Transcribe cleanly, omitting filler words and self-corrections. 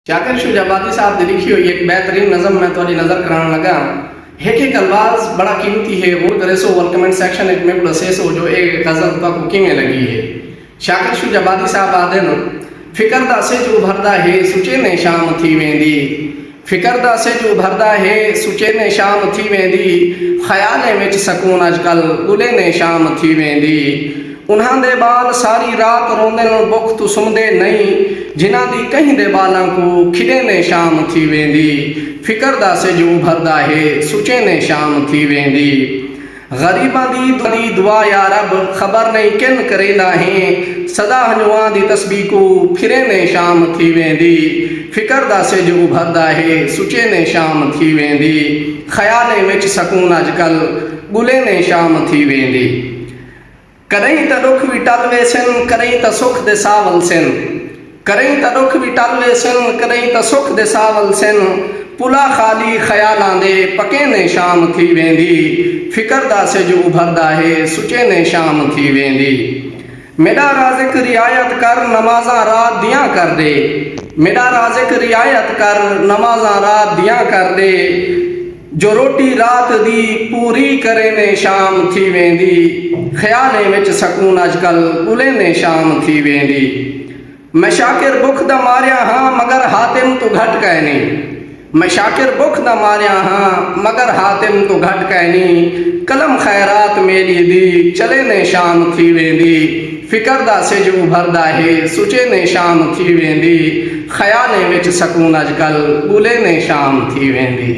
शाकिर शुजाबादी साहब ने लिखी हुई एक बेहतरीन नज़म मैं थोड़ी नज़र कराने लगा। एक अल्फाज बड़ा कीमती है, वो करे सो वल कमेंट सेक्शन में प्लसे सो जो एक गज़ल तक किमें लगी है। शाकिर शुजाबादी साहब आदन फिकर दा से जो भरदा है सुचे ने शाम थी वेंदी, फिकर दा से जो भरदा है सुचे ने शाम थी वेंदी, ख्याले विच सकून अजकल गुले ने शाम थी वेंदी। उन्हां दे बाल सारी रात रोंदे बुख तू सुमदे नहीं, जिन्हां दी कहीं दे बालां को खिड़े ने शाम थी वेंदी, फिकर दा से जो भरदा है सुचे ने शाम थी वेंदी। गरीबां दी दुआ या रब खबर नहीं किन करेंदा है, सदा हंजुआं दी तस्बीह को फिरे ने शाम थी वेंदी, फिकर दा से जो भरदा है सुचे ने शाम थी वेंदी, ख्याले विच सकून अजकल गुले ने शाम थी वेंदी। करें त दुख भी टल वेसन करें त सुख दे सावल सिन, करें त दुख भी टल वेसन करें त सुख दे सावल सिन, पुला खाली ख्यालां दे पके ने शाम थी वेंदी, फिकर दा से जो भरदा है सुचे ने शाम थी वेंदी। मेरा राज़िक रियायत कर नमाज़ां रात दियां कर दे, मेरा राज़िक रियायत कर नमाज़ां रात दियां कर दे, जो रोटी रात दी पूरी करे ने शाम थी वेंदी, ख्याले विच सकून अजकल गुले ने शाम थी वेंदी। मैं शाकिर बुख दा मारिया हाँ मगर हातिम तो घट गए नहीं, मैं शाकिर बुख दा मारिया हाँ मगर हातिम तो घट गए नहीं, कलम खैरात मेरी दी चले ने शाम थी वेंदी, फिकर दा से जो भरदा है सुचे ने शाम थी वेंदी, ख्याले विच सकून अजकल गुले ने शाम थी वेंदी।